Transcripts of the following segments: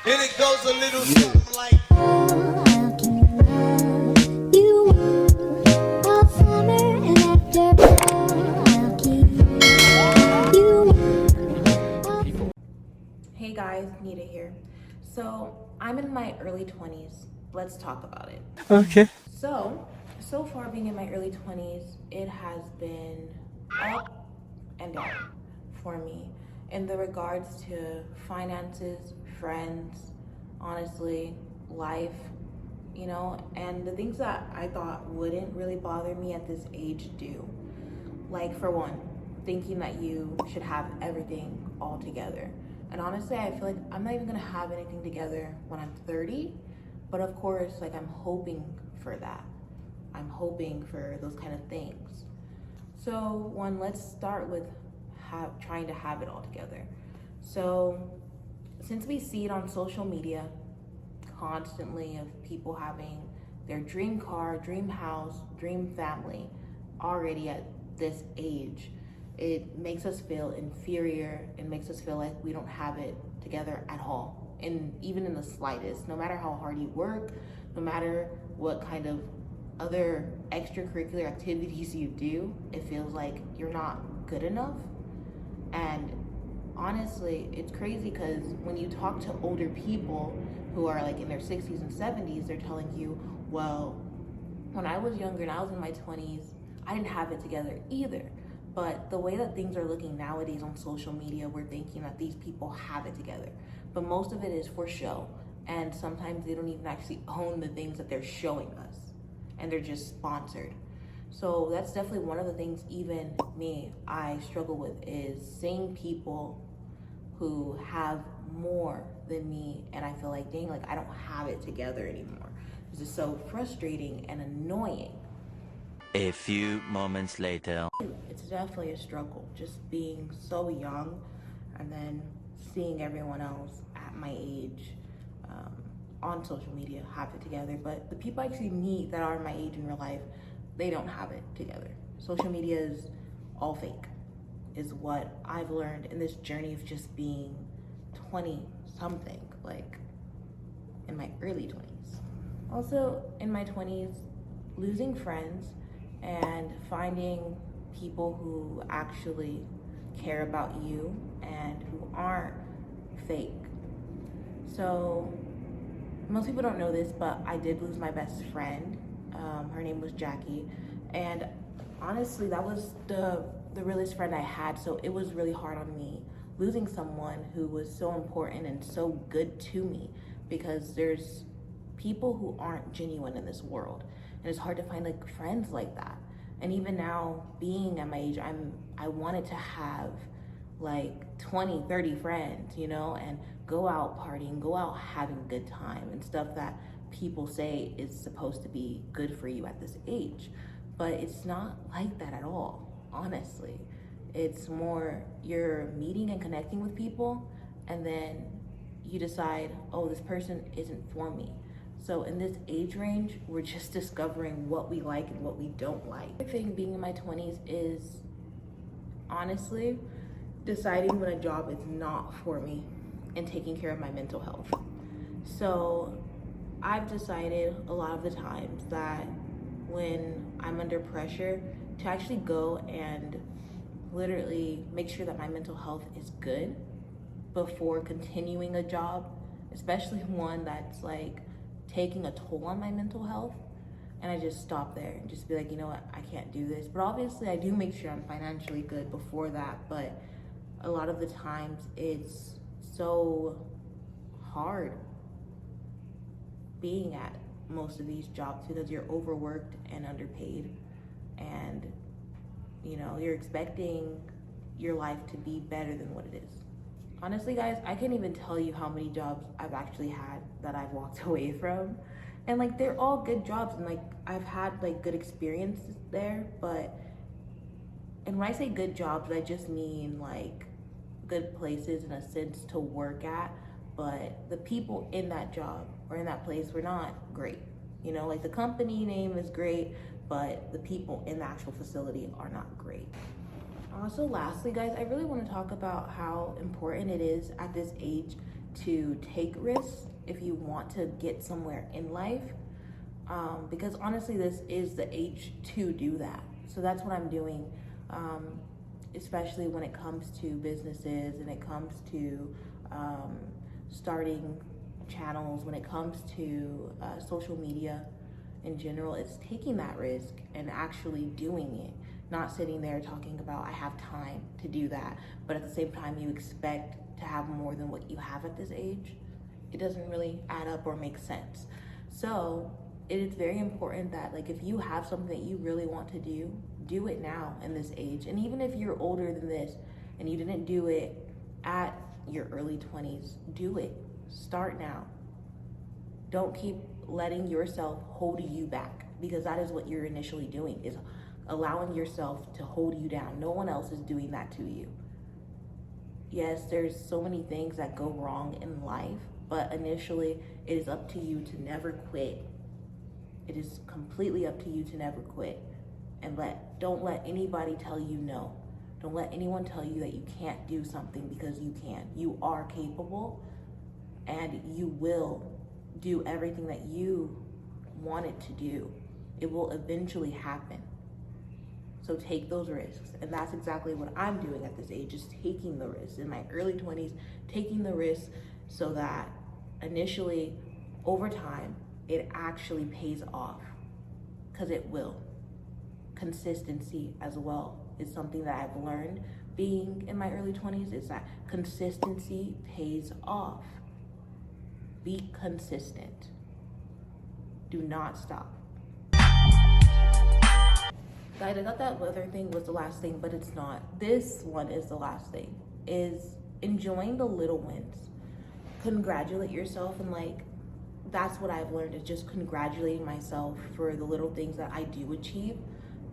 And it goes a little something like. Hey guys, Nita here. So I'm in my early 20s. Let's talk about it. Okay. So far being in my early 20s, it has been up and down for me in the regards to finances, friends, honestly, life, and the things that I thought wouldn't really bother me at this age do. Like, for one, thinking that you should have everything all together. And honestly, I feel like I'm not even gonna have anything together when I'm 30. But of course, like, I'm hoping for that. I'm hoping for those kind of things. So, one, let's start with trying to have it all together. So, since we see it on social media constantly of people having their dream car, dream house, dream family already at this age, it makes us feel inferior. It makes us feel like we don't have it together at all, and even in the slightest. No matter how hard you work, no matter what kind of other extracurricular activities you do, it feels like you're not good enough. And honestly, it's crazy because when you talk to older people who are like in their 60s and 70s, they're telling you, well, when I was younger and I was in my 20s, I didn't have it together either. But the way that things are looking nowadays on social media, we're thinking that these people have it together. But most of it is for show. And sometimes they don't even actually own the things that they're showing us. And they're just sponsored. So that's definitely one of the things even me, I struggle with, is seeing people who have more than me, and I feel like, dang, like I don't have it together anymore. It's just so frustrating and annoying. A few moments later. It's definitely a struggle just being so young and then seeing everyone else at my age on social media have it together. But the people I actually meet that are my age in real life, they don't have it together. Social media is all fake, is what I've learned in this journey of just being 20 something, like in my early 20s. Also, in my 20s, losing friends and finding people who actually care about you and who aren't fake. So, most people don't know this, but I did lose my best friend. Her name was Jackie. And honestly, that was the realest friend I had. So it was really hard on me losing someone who was so important and so good to me, because there's people who aren't genuine in this world. And it's hard to find like friends like that. And even now, being at my age, I wanted to have like 20, 30 friends, and go out partying, go out having a good time and stuff that people say is supposed to be good for you at this age. But it's not like that at all, honestly. It's more you're meeting and connecting with people, and then you decide, oh, this person isn't for me. So in this age range, we're just discovering what we like and what we don't like. The thing being in my 20s is honestly deciding when a job is not for me and taking care of my mental health. So I've decided a lot of the times that when I'm under pressure, to actually go and literally make sure that my mental health is good before continuing a job, especially one that's like taking a toll on my mental health. And I just stop there and just be like, you know what, I can't do this. But obviously I do make sure I'm financially good before that. But a lot of the times it's so hard being at most of these jobs because you're overworked and underpaid, and you're expecting your life to be better than what it is. Honestly, guys, I can't even tell you how many jobs I've actually had that I've walked away from. And like, they're all good jobs, and like I've had like good experiences there. But and when I say good jobs, I just mean like good places in a sense to work at, but the people in that job or in that place were not great. Like the company name is great, but the people in the actual facility are not great. Also, lastly, guys, I really want to talk about how important it is at this age to take risks if you want to get somewhere in life. Because honestly, this is the age to do that. So that's what I'm doing, especially when it comes to businesses and it comes to starting channels, when it comes to social media in general. It's taking that risk and actually doing it, not sitting there talking about I have time to do that, but at the same time you expect to have more than what you have at this age. It doesn't really add up or make sense. So it is very important that, like, if you have something that you really want to do it now in this age. And even if you're older than this and you didn't do it at your early 20s, do it. Start now. Don't keep letting yourself hold you back, because that is what you're initially doing, is allowing yourself to hold you down. No one else is doing that to you. Yes, there's so many things that go wrong in life, but initially it is up to you to never quit. It is completely up to you to never quit. And don't let anybody tell you no. Don't let anyone tell you that you can't do something, because you can. You are capable, and you will do everything that you wanted to do. It will eventually happen. So take those risks. And that's exactly what I'm doing at this age, is taking the risks. In my early 20s, taking the risks so that initially, over time, it actually pays off, because it will. Consistency as well is something that I've learned being in my early 20s, is that consistency pays off. Be consistent. Do not stop. Guys, I thought that other thing was the last thing, but it's not. This one is the last thing, is enjoying the little wins. Congratulate yourself, and like, that's what I've learned, is just congratulating myself for the little things that I do achieve,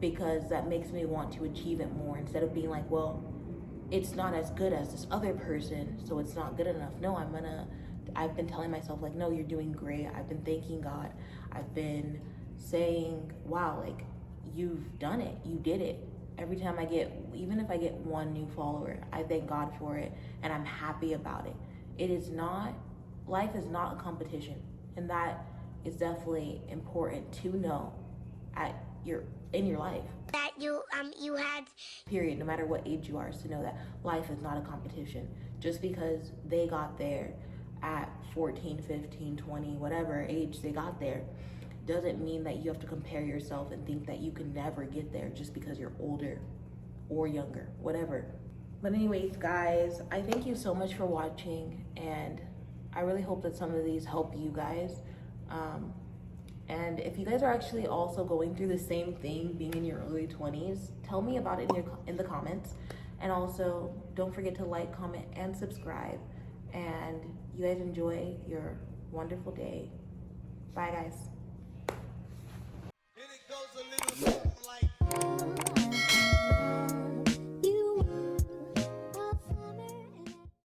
because that makes me want to achieve it more, instead of being like, well, it's not as good as this other person, so it's not good enough. No, I've been telling myself, like, no, you're doing great. I've been thanking God. I've been saying, wow, like, you've done it. You did it. Every time even if I get one new follower, I thank God for it, and I'm happy about it. Life is not a competition, and that is definitely important to know in your life. That you had. Period. No matter what age you are, is to know that life is not a competition. Just because they got there at 14, 15, 20, whatever age they got there, doesn't mean that you have to compare yourself and think that you can never get there just because you're older or younger, whatever. But anyways, guys, I thank you so much for watching, and I really hope that some of these help you guys. And if you guys are actually also going through the same thing, being in your early 20s, tell me about it in the comments. And also, don't forget to like, comment, and subscribe. And you guys enjoy your wonderful day. Bye, guys.